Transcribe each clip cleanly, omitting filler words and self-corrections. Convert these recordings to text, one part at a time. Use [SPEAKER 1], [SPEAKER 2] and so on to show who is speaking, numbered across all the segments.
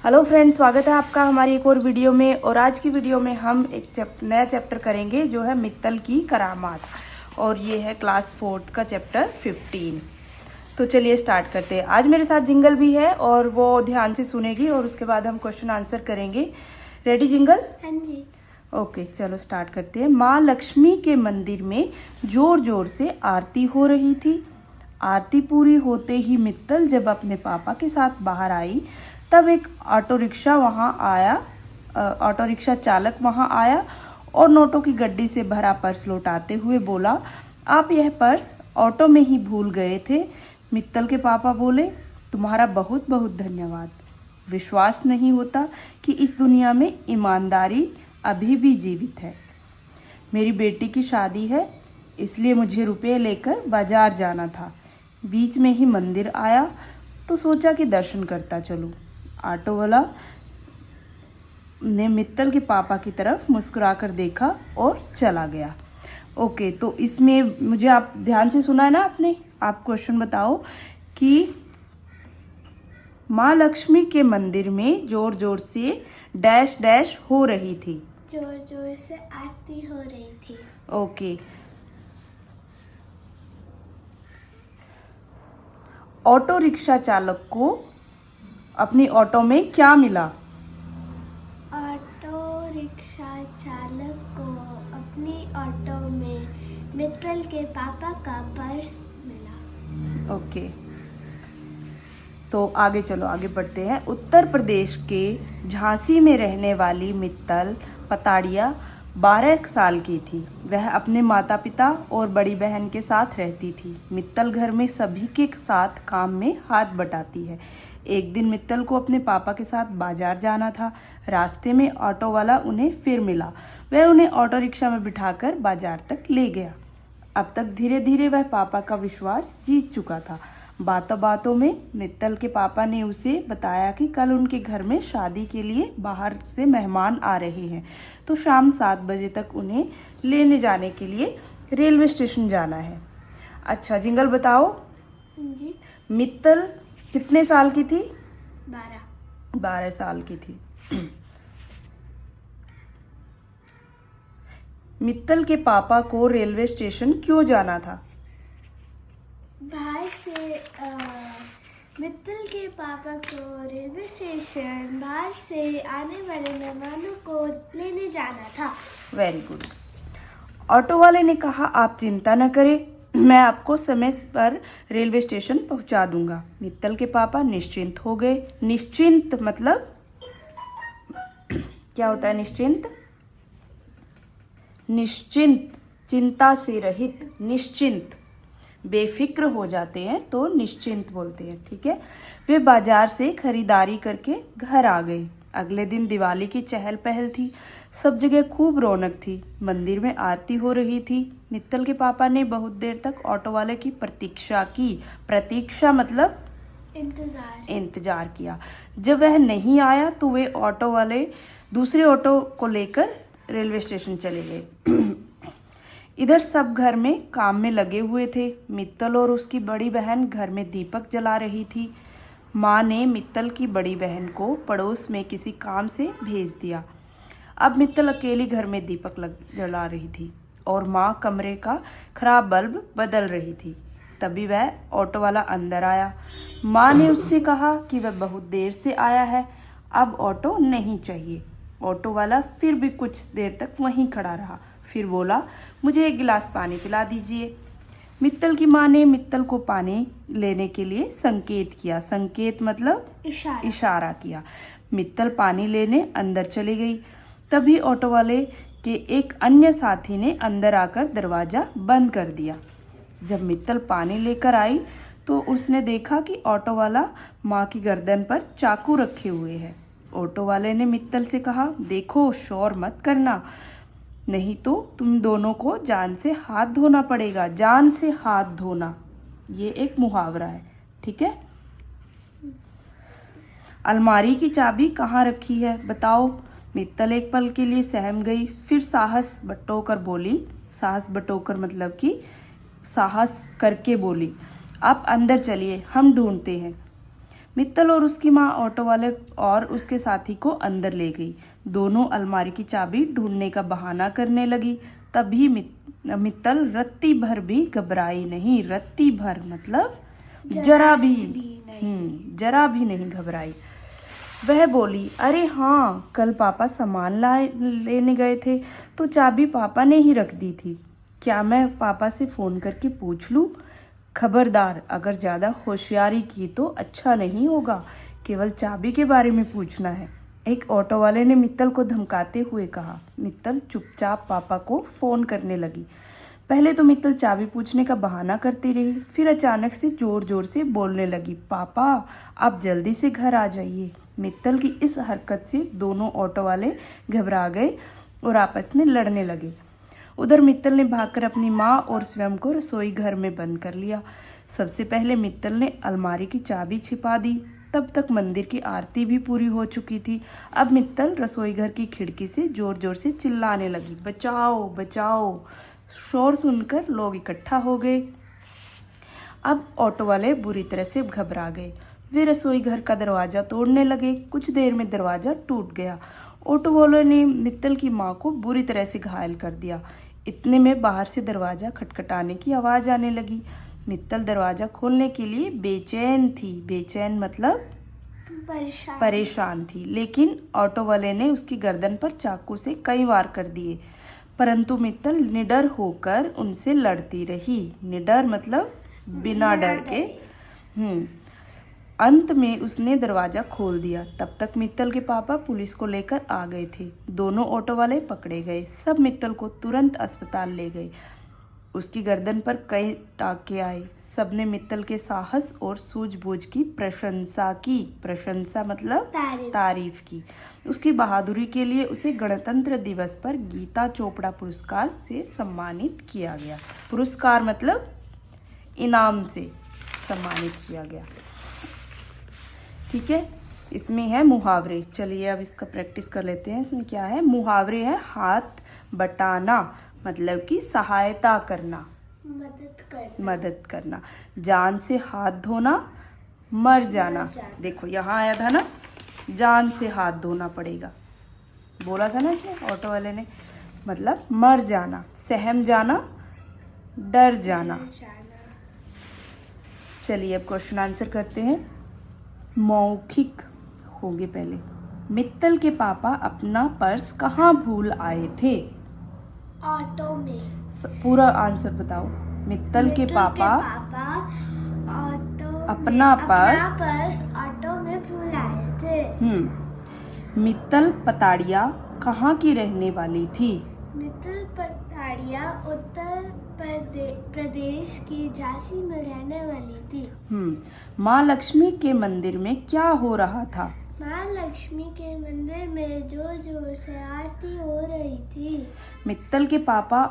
[SPEAKER 1] Hello friends, स्वागत है आपका हमारी एक और वीडियो में। और आज की वीडियो में हम एक नया चैप्टर करेंगे जो है मित्तल की करामात, और ये है क्लास 4 का चैप्टर 15। तो चलिए स्टार्ट करते हैं। आज मेरे साथ जिंगल भी है और वो ध्यान से सुनेगी और उसके बाद हम क्वेश्चन आंसर करेंगे। Ready jingle?
[SPEAKER 2] हाँ जी।
[SPEAKER 1] ओके, चलो स्टार्ट करते हैं। माँ लक्ष्मी के मंदिर में जोर जोर से आरती हो रही थी। आरती पूरी होते ही मित्तल जब अपने पापा के साथ बाहर आई तब एक ऑटो रिक्शा चालक वहाँ आया और नोटों की गड्डी से भरा पर्स लौटाते हुए बोला, आप यह पर्स ऑटो में ही भूल गए थे। मित्तल के पापा बोले, तुम्हारा बहुत बहुत धन्यवाद। विश्वास नहीं होता कि इस दुनिया में ईमानदारी अभी भी जीवित है। मेरी बेटी की शादी है, इसलिए मुझे रुपए लेकर बाजार जाना था। बीच में ही मंदिर आया तो सोचा कि दर्शन करता चलूं। ऑटो वाला ने मित्तल के पापा की तरफ मुस्कुराकर देखा और चला गया। ओके, तो इसमें मुझे आप ध्यान से सुना है ना आपने? आप क्वेश्चन बताओ कि माँ लक्ष्मी के मंदिर में जोर जोर से डैश डैश हो रही थी।
[SPEAKER 2] जोर जोर से आरती हो रही थी।
[SPEAKER 1] ओके, ऑटो रिक्शा चालक को अपनी ऑटो में क्या मिला?
[SPEAKER 2] ऑटो रिक्शा चालक को अपनी ऑटो में मित्तल के पापा का पर्स मिला।
[SPEAKER 1] ओके, तो आगे चलो, आगे बढ़ते हैं। उत्तर प्रदेश के झांसी में रहने वाली मित्तल पताड़िया 12 साल की थी। वह अपने माता पिता और बड़ी बहन के साथ रहती थी। मित्तल घर में सभी के साथ काम में हाथ बटाती है। एक दिन मित्तल को अपने पापा के साथ बाजार जाना था। रास्ते में ऑटो वाला उन्हें फिर मिला। वह उन्हें ऑटो रिक्शा में बिठाकर बाजार तक ले गया। अब तक धीरे धीरे वह पापा का विश्वास जीत चुका था। बातों बातों में मित्तल के पापा ने उसे बताया कि कल उनके घर में शादी के लिए बाहर से मेहमान आ रहे हैं, तो शाम 7 बजे तक उन्हें लेने जाने के लिए रेलवे स्टेशन जाना है। अच्छा जिंगल बताओ,
[SPEAKER 2] जी।
[SPEAKER 1] मित्तल कितने साल की थी?
[SPEAKER 2] 12
[SPEAKER 1] साल की थी। मित्तल के पापा को रेलवे स्टेशन क्यों जाना था?
[SPEAKER 2] बाहर से मित्तल के पापा को रेलवे स्टेशन बाहर से आने वाले मेहमानों को लेने जाना था।
[SPEAKER 1] Very good. ऑटो वाले ने कहा, आप चिंता न करें, मैं आपको समय पर रेलवे स्टेशन पहुंचा दूंगा। मित्तल के पापा निश्चिंत हो गए। निश्चिंत मतलब क्या होता है? निश्चिंत, निश्चिंत, चिंता से रहित, निश्चिंत, बेफिक्र हो जाते हैं तो निश्चिंत बोलते हैं। ठीक है। वे बाजार से खरीदारी करके घर आ गए। अगले दिन दिवाली की चहल पहल थी। सब जगह खूब रौनक थी। मंदिर में आरती हो रही थी। मित्तल के पापा ने बहुत देर तक ऑटो वाले की प्रतीक्षा की। प्रतीक्षा मतलब इंतजार किया। जब वह नहीं आया तो वे ऑटो वाले दूसरे ऑटो को लेकर रेलवे स्टेशन चले गए। इधर सब घर में काम में लगे हुए थे। मित्तल और उसकी बड़ी बहन घर में दीपक जला रही थी। माँ ने मित्तल की बड़ी बहन को पड़ोस में किसी काम से भेज दिया। अब मित्तल अकेली घर में दीपक जला रही थी और माँ कमरे का खराब बल्ब बदल रही थी। तभी वह ऑटो वाला अंदर आया। माँ ने उससे कहा कि वह बहुत देर से आया है, अब ऑटो नहीं चाहिए। ऑटो वाला फिर भी कुछ देर तक वहीं खड़ा रहा, फिर बोला, मुझे एक गिलास पानी पिला दीजिए। मित्तल की माँ ने मित्तल को पानी लेने के लिए संकेत किया। संकेत मतलब इशारा किया। मित्तल पानी लेने अंदर चली गई। तभी ऑटो वाले के एक अन्य साथी ने अंदर आकर दरवाजा बंद कर दिया। जब मित्तल पानी लेकर आई तो उसने देखा कि ऑटो वाला माँ की गर्दन पर चाकू रखे हुए है। ऑटो वाले ने मित्तल से कहा, देखो शोर मत करना, नहीं तो तुम दोनों को जान से हाथ धोना पड़ेगा। जान से हाथ धोना ये एक मुहावरा है। ठीक है। अलमारी की चाबी कहाँ रखी है बताओ? मित्तल एक पल के लिए सहम गई, फिर साहस बटोकर बोली। साहस बटोकर मतलब कि साहस करके बोली, आप अंदर चलिए, हम ढूंढते हैं। मित्तल और उसकी माँ ऑटो वाले और उसके साथी को अंदर ले गई। दोनों अलमारी की चाबी ढूंढने का बहाना करने लगी। तभी मित्तल रत्ती भर भी घबराई नहीं। रत्ती भर मतलब जरा भी जरा भी नहीं घबराई। वह बोली, अरे हाँ, कल पापा सामान लेने गए थे तो चाबी पापा ने ही रख दी थी। क्या मैं पापा से फ़ोन करके पूछ लूँ? खबरदार, अगर ज़्यादा होशियारी की तो अच्छा नहीं होगा। केवल चाबी के बारे में पूछना है। एक ऑटो वाले ने मित्तल को धमकाते हुए कहा। मित्तल चुपचाप पापा को फ़ोन करने लगी। पहले तो मित्तल चाबी पूछने का बहाना करती रही, फिर अचानक से ज़ोर ज़ोर से बोलने लगी, पापा आप जल्दी से घर आ जाइए। मित्तल की इस हरकत से दोनों ऑटो वाले घबरा गए और आपस में लड़ने लगे। उधर मित्तल ने भागकर अपनी माँ और स्वयं को रसोई घर में बंद कर लिया। सबसे पहले मित्तल ने अलमारी की चाबी छिपा दी। तब तक मंदिर की आरती भी पूरी हो चुकी थी। अब मित्तल रसोई घर की खिड़की से जोर जोर से चिल्लाने लगी, बचाओ बचाओ। शोर सुनकर लोग इकट्ठा हो गए। अब ऑटो वाले बुरी तरह से घबरा गए। वे रसोई घर का दरवाज़ा तोड़ने लगे। कुछ देर में दरवाज़ा टूट गया। ऑटो वालों ने मित्तल की माँ को बुरी तरह से घायल कर दिया। इतने में बाहर से दरवाज़ा खटखटाने की आवाज़ आने लगी। मित्तल दरवाज़ा खोलने के लिए बेचैन थी। बेचैन मतलब परेशान थी। लेकिन ऑटो वाले ने उसकी गर्दन पर चाकू से कई वार कर दिए, परंतु मित्तल निडर होकर उनसे लड़ती रही। निडर मतलब बिना डर के। अंत में उसने दरवाज़ा खोल दिया। तब तक मित्तल के पापा पुलिस को लेकर आ गए थे। दोनों ऑटो वाले पकड़े गए। सब मित्तल को तुरंत अस्पताल ले गए। उसकी गर्दन पर कई टाँके आए। सबने मित्तल के साहस और सूझबूझ की प्रशंसा की। प्रशंसा मतलब तारीफ की। उसकी बहादुरी के लिए उसे गणतंत्र दिवस पर गीता चोपड़ा पुरस्कार से सम्मानित किया गया। पुरस्कार मतलब इनाम से सम्मानित किया गया। ठीक है, इसमें है मुहावरे। चलिए अब इसका प्रैक्टिस कर लेते हैं। इसमें क्या है? मुहावरे है हाथ बटाना मतलब कि सहायता करना, मदद करना। जान से हाथ धोना, मर जाना। देखो यहाँ आया था ना, जान से हाथ धोना पड़ेगा, बोला था ना इसने ऑटो वाले ने, मतलब मर जाना। सहम जाना, डर जाना। चलिए अब क्वेश्चन आंसर करते हैं। मौखिक होंगे पहले। मित्तल के पापा अपना पर्स कहाँ भूल आए थे?
[SPEAKER 2] ऑटो में।
[SPEAKER 1] पूरा आंसर बताओ। मित्तल के पापा
[SPEAKER 2] ऑटो
[SPEAKER 1] अपना पर्स
[SPEAKER 2] ऑटो में भूल आए थे।
[SPEAKER 1] मित्तल पताड़िया कहाँ की रहने वाली थी?
[SPEAKER 2] मित्तल पताड़िया उत्तर प्रदेश की झांसी में रहने वाली थी।
[SPEAKER 1] माँ लक्ष्मी के मंदिर में क्या हो रहा था?
[SPEAKER 2] माँ लक्ष्मी के मंदिर में जोर जोर से आरती हो रही थी।
[SPEAKER 1] मित्तल के पापा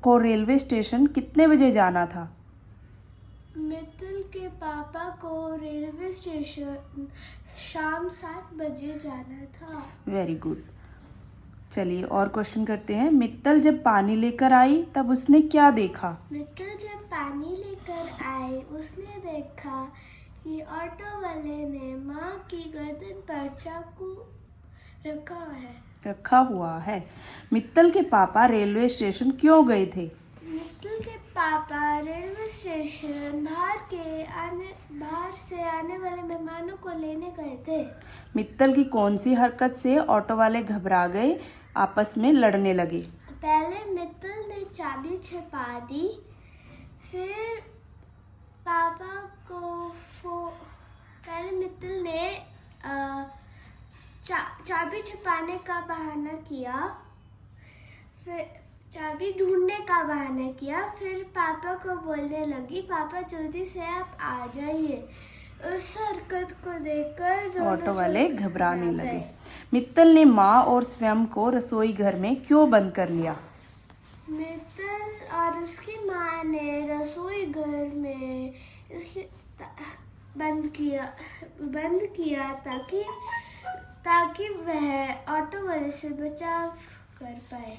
[SPEAKER 1] को रेलवे स्टेशन कितने बजे जाना था?
[SPEAKER 2] मित्तल के पापा को रेलवे स्टेशन शाम 7 बजे जाना था। Very
[SPEAKER 1] good. चलिए और क्वेश्चन करते हैं। मित्तल जब पानी लेकर आई तब उसने क्या देखा?
[SPEAKER 2] मित्तल जब पानी लेकर आई उसने देखा कि ऑटो वाले ने माँ की गर्दन पर चाकू
[SPEAKER 1] रखा हुआ है। मित्तल के पापा रेलवे स्टेशन क्यों गए थे?
[SPEAKER 2] मित्तल के पापा रेलवे स्टेशन बाहर से आने वाले मेहमानों को लेने गए थे।
[SPEAKER 1] मित्तल की कौन सी हरकत से ऑटो वाले घबरा गए, आपस में लड़ने लगे?
[SPEAKER 2] पहले मित्तल ने चाबी छिपा दी, फिर पापा को पहले मित्तल ने चाबी छिपाने का बहाना किया, फिर चाबी ढूंढने का बहाना किया। फिर पापा को बोलने लगी, पापा जल्दी से आप आ जाइए। उस हरकत को देखकर
[SPEAKER 1] ऑटो वाले घबराने लगे। मित्तल ने माँ और स्वयं को रसोई घर में क्यों बंद कर लिया?
[SPEAKER 2] मित्तल और उसकी माँ ने रसोई घर में इसलिए बंद किया ताकि वह ऑटो वाले से बचाव कर पाए।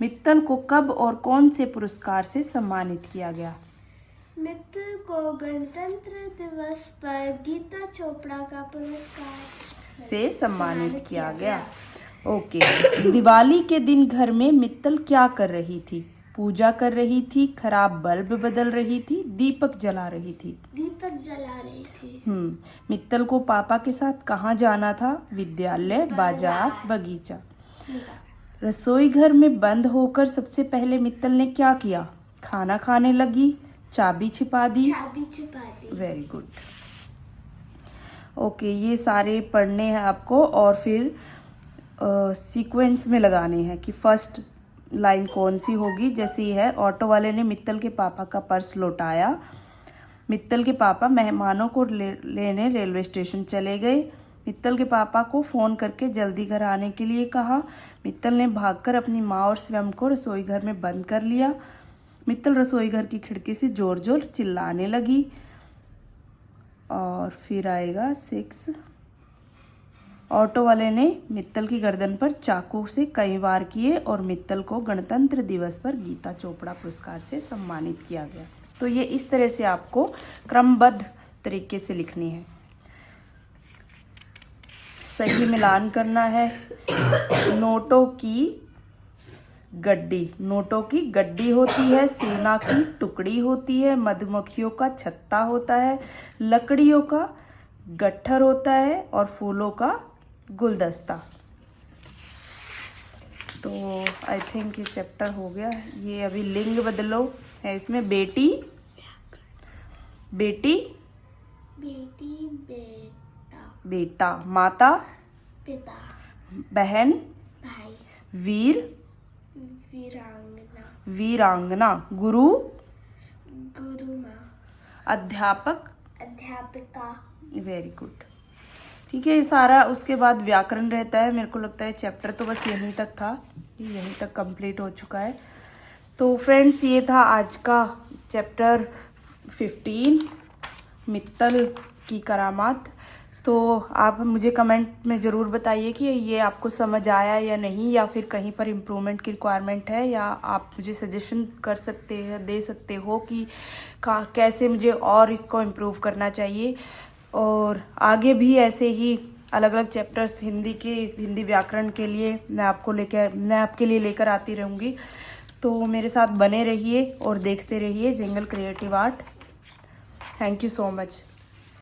[SPEAKER 1] मित्तल को कब और कौन से पुरस्कार से सम्मानित किया गया?
[SPEAKER 2] मित्तल को गणतंत्र दिवस पर गीता चोपड़ा का पुरस्कार
[SPEAKER 1] से सम्मानित किया गया। ओके। दिवाली के दिन घर में मित्तल क्या कर रही थी? पूजा कर रही थी, खराब बल्ब बदल रही थी, दीपक जला रही थी।
[SPEAKER 2] दीपक जला रही थी।
[SPEAKER 1] मित्तल को पापा के साथ कहाँ जाना था? विद्यालय, बाजार, बगीचा। रसोई घर में बंद होकर सबसे पहले मित्तल ने क्या किया? खाना खाने लगी, चाबी छिपा दी।
[SPEAKER 2] चाबी छिपा दी।
[SPEAKER 1] Very good. ओके, ये सारे पढ़ने हैं आपको और फिर सीक्वेंस में लगाने हैं कि फर्स्ट लाइन कौन सी होगी। जैसे ये है, ऑटो वाले ने मित्तल के पापा का पर्स लौटाया। मित्तल के पापा मेहमानों को लेने रेलवे स्टेशन चले गए। मित्तल के पापा को फ़ोन करके जल्दी घर आने के लिए कहा। मित्तल ने भागकर अपनी माँ और स्वयं को रसोई घर में बंद कर लिया। मित्तल रसोई घर की खिड़की से जोर जोर चिल्लाने लगी। और फिर आएगा 6। ऑटो वाले ने मित्तल की गर्दन पर चाकू से कई वार किए और मित्तल को गणतंत्र दिवस पर गीता चोपड़ा पुरस्कार से सम्मानित किया गया। तो ये इस तरह से आपको क्रमबद्ध तरीके से लिखनी है। सही मिलान करना है। नोटों की गड्डी, नोटों की गड्डी होती है। सेना की टुकड़ी होती है। मधुमक्खियों का छत्ता होता है। लकड़ियों का गट्ठर होता है और फूलों का गुलदस्ता। तो आई थिंक ये चैप्टर हो गया। ये अभी लिंग बदलो है इसमें। बेटी, बेटी,
[SPEAKER 2] बेटी, बेटा,
[SPEAKER 1] बेटा। माता,
[SPEAKER 2] पिता,
[SPEAKER 1] बहन,
[SPEAKER 2] भाई,
[SPEAKER 1] वीर,
[SPEAKER 2] वीरांगना,
[SPEAKER 1] वीरांगना। गुरु,
[SPEAKER 2] गुरु माँ,
[SPEAKER 1] अध्यापक,
[SPEAKER 2] अध्यापिका।
[SPEAKER 1] Very good. ठीक है, ये सारा उसके बाद व्याकरण रहता है। मेरे को लगता है चैप्टर तो बस यहीं तक था, यहीं तक कंप्लीट हो चुका है। तो फ्रेंड्स, ये था आज का चैप्टर 15, मित्तल की करामात। तो आप मुझे कमेंट में ज़रूर बताइए कि ये आपको समझ आया या नहीं, या फिर कहीं पर इम्प्रूवमेंट की रिक्वायरमेंट है, या आप मुझे सजेशन कर सकते हैं, दे सकते हो कि कैसे मुझे और इसको इम्प्रूव करना चाहिए। और आगे भी ऐसे ही अलग अलग चैप्टर्स हिंदी व्याकरण के लिए मैं आपके लिए लेकर आती रहूँगी। तो मेरे साथ बने रहिए और देखते रहिए jungle creative art. Thank you so much.